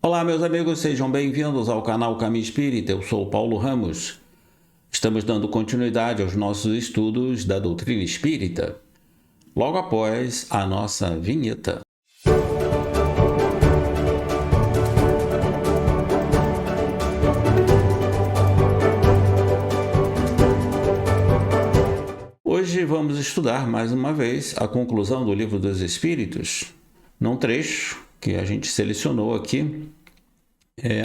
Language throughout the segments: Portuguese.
Olá, meus amigos, sejam bem-vindos ao canal Caminho Espírita. Eu sou Paulo Ramos. Estamos dando continuidade aos nossos estudos da doutrina espírita, logo após a nossa vinheta. Hoje vamos estudar mais uma vez a conclusão do Livro dos Espíritos, num trecho que a gente selecionou aqui,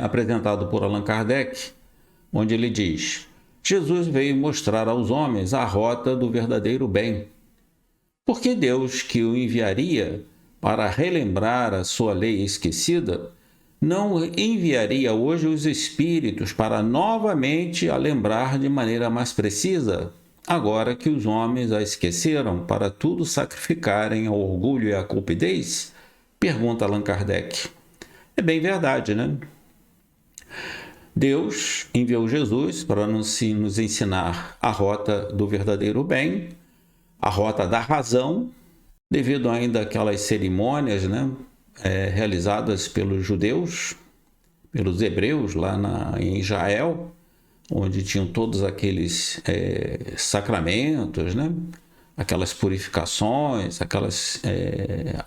apresentado por Allan Kardec, onde ele diz: Jesus veio mostrar aos homens a rota do verdadeiro bem. Porque Deus, que o enviaria para relembrar a sua lei esquecida, não enviaria hoje os espíritos para novamente a lembrar de maneira mais precisa, agora que os homens a esqueceram para tudo sacrificarem ao orgulho e à cupidez? Pergunta Allan Kardec. É bem verdade, né? Deus enviou Jesus para nos ensinar a rota do verdadeiro bem, a rota da razão, devido ainda àquelas cerimônias, né, realizadas pelos judeus, pelos hebreus lá em Israel, onde tinham todos aqueles sacramentos, né, aquelas purificações, aqueles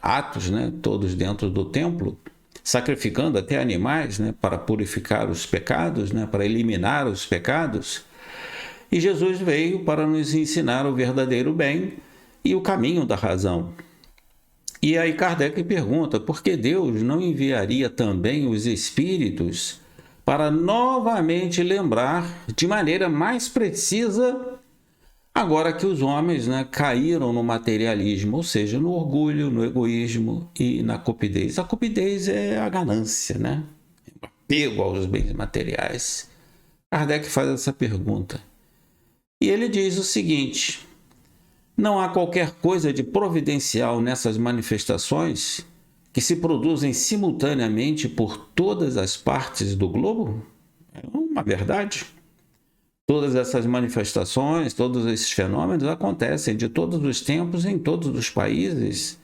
atos, né, todos dentro do templo, sacrificando até animais, né, para purificar os pecados, né, para eliminar os pecados. E Jesus veio para nos ensinar o verdadeiro bem e o caminho da razão. E aí Kardec pergunta: por que Deus não enviaria também os espíritos para novamente lembrar de maneira mais precisa, agora que os homens, né, caíram no materialismo, ou seja, no orgulho, no egoísmo e na cupidez? A cupidez é a ganância, né? O apego aos bens materiais. Kardec faz essa pergunta. E ele diz o seguinte: não há qualquer coisa de providencial nessas manifestações que se produzem simultaneamente por todas as partes do globo? É uma verdade. Todas essas manifestações, todos esses fenômenos acontecem de todos os tempos, em todos os países,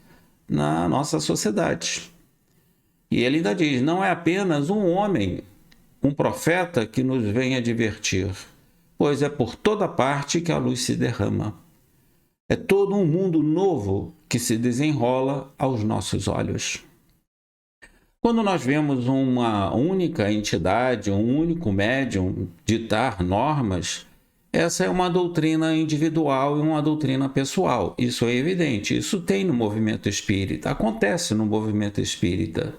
na nossa sociedade. E ele ainda diz: não é apenas um homem, um profeta, que nos vem advertir, pois é por toda parte que a luz se derrama. É todo um mundo novo que se desenrola aos nossos olhos. Quando nós vemos uma única entidade, um único médium ditar normas, essa é uma doutrina individual e uma doutrina pessoal. Isso é evidente, isso tem no movimento espírita, acontece no movimento espírita.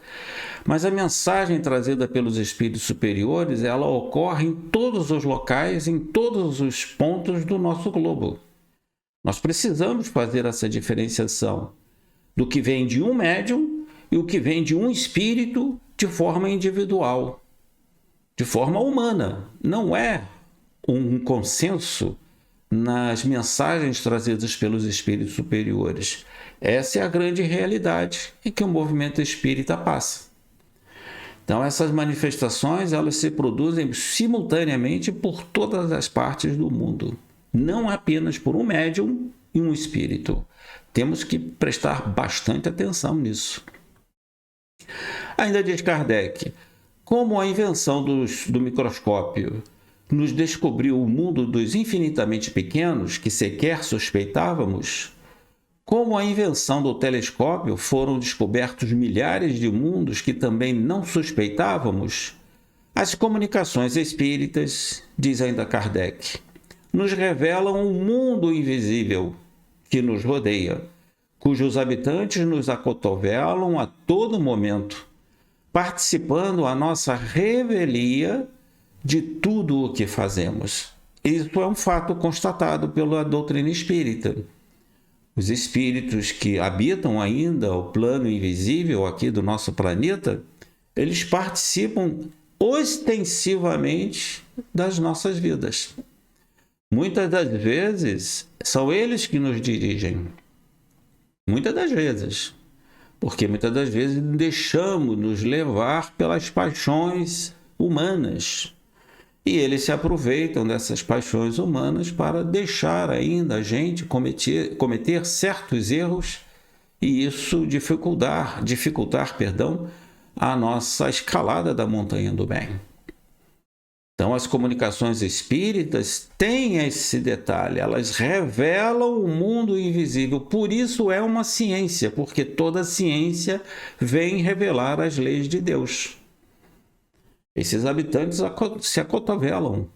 Mas a mensagem trazida pelos espíritos superiores, ela ocorre em todos os locais, em todos os pontos do nosso globo. Nós precisamos fazer essa diferenciação do que vem de um médium e o que vem de um espírito de forma individual, de forma humana. Não é um consenso nas mensagens trazidas pelos espíritos superiores. Essa é a grande realidade em que o movimento espírita passa. Então, essas manifestações, elas se produzem simultaneamente por todas as partes do mundo, não apenas por um médium e um espírito. Temos que prestar bastante atenção nisso. Ainda diz Kardec: como a invenção do microscópio nos descobriu o mundo dos infinitamente pequenos que sequer suspeitávamos, como a invenção do telescópio foram descobertos milhares de mundos que também não suspeitávamos, as comunicações espíritas, diz ainda Kardec, nos revelam um mundo invisível que nos rodeia, cujos habitantes nos acotovelam a todo momento, participando a nossa revelia de tudo o que fazemos. Isso é um fato constatado pela doutrina espírita. Os espíritos que habitam ainda o plano invisível aqui do nosso planeta, eles participam ostensivamente das nossas vidas. Muitas das vezes são eles que nos dirigem. Muitas das vezes. Porque muitas das vezes deixamos nos levar pelas paixões humanas. E eles se aproveitam dessas paixões humanas para deixar ainda a gente cometer certos erros e isso dificultar a nossa escalada da montanha do bem. Então, as comunicações espíritas têm esse detalhe, elas revelam o mundo invisível. Por isso é uma ciência, porque toda ciência vem revelar as leis de Deus. Esses habitantes se acotovelam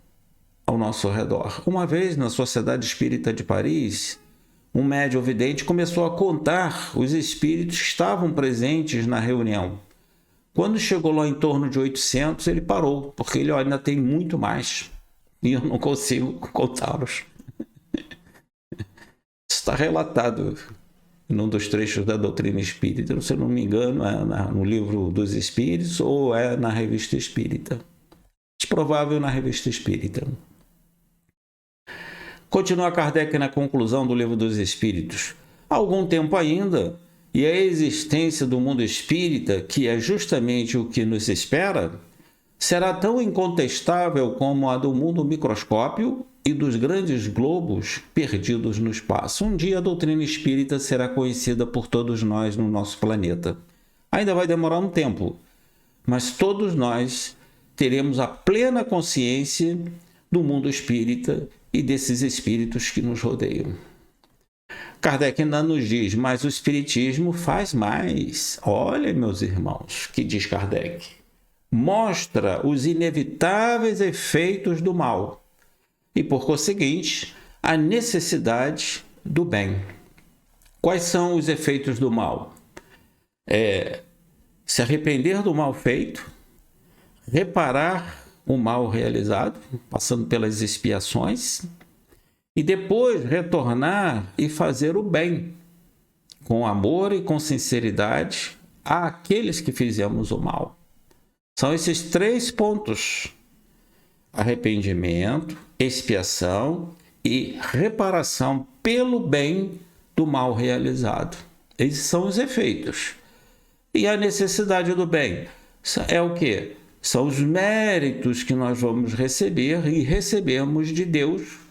ao nosso redor. Uma vez, na Sociedade Espírita de Paris, um médium vidente começou a contar os espíritos que estavam presentes na reunião. Quando chegou lá em torno de 800, ele parou, porque ele ainda tem muito mais e eu não consigo contá-los. Está relatado num dos trechos da doutrina espírita, se eu não me engano, é no Livro dos Espíritos ou é na Revista Espírita. É provável na Revista Espírita. Continua Kardec na conclusão do Livro dos Espíritos. Há algum tempo ainda, e a existência do mundo espírita, que é justamente o que nos espera, será tão incontestável como a do mundo microscópio e dos grandes globos perdidos no espaço. Um dia a doutrina espírita será conhecida por todos nós no nosso planeta. Ainda vai demorar um tempo, mas todos nós teremos a plena consciência do mundo espírita e desses espíritos que nos rodeiam. Kardec ainda nos diz, mas o Espiritismo faz mais. Olha, meus irmãos, que diz Kardec. Mostra os inevitáveis efeitos do mal e, por conseguinte, a necessidade do bem. Quais são os efeitos do mal? Se arrepender do mal feito, reparar o mal realizado, passando pelas expiações, e depois retornar e fazer o bem, com amor e com sinceridade, àqueles que fizemos o mal. São esses 3 pontos: arrependimento, expiação e reparação pelo bem do mal realizado. Esses são os efeitos. E a necessidade do bem é o quê? São os méritos que nós vamos receber e recebemos de Deus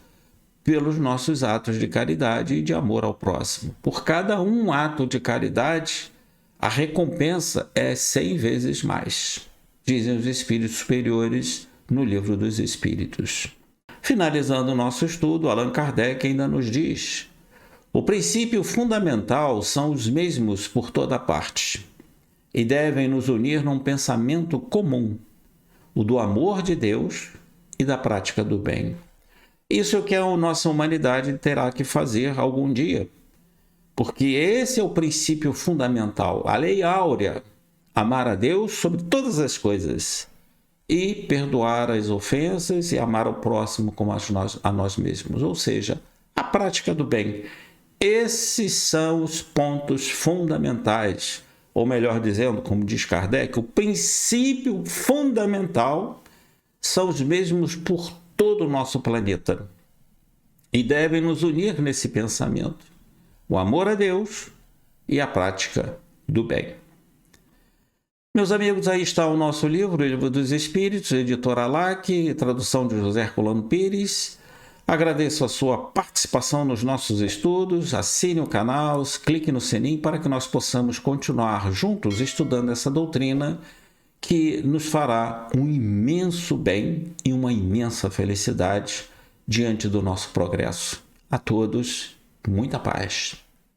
pelos nossos atos de caridade e de amor ao próximo. Por cada um ato de caridade, a recompensa é 100 vezes mais, dizem os espíritos superiores no Livro dos Espíritos. Finalizando o nosso estudo, Allan Kardec ainda nos diz: o princípio fundamental são os mesmos por toda parte e devem nos unir num pensamento comum, o do amor de Deus e da prática do bem. Isso é o que a nossa humanidade terá que fazer algum dia, porque esse é o princípio fundamental, a lei áurea: amar a Deus sobre todas as coisas e perdoar as ofensas e amar o próximo como a nós mesmos, ou seja, a prática do bem. Esses são os pontos fundamentais, ou melhor dizendo, como diz Kardec, o princípio fundamental são os mesmos por todo o nosso planeta e devem nos unir nesse pensamento: o amor a Deus e a prática do bem. Meus amigos, aí está o nosso livro, o Livro dos Espíritos, editora LAC, tradução de José Herculano Pires. Agradeço a sua participação nos nossos estudos, assine o canal, clique no sininho para que nós possamos continuar juntos estudando essa doutrina que nos fará um imenso bem e uma imensa felicidade diante do nosso progresso. A todos, muita paz.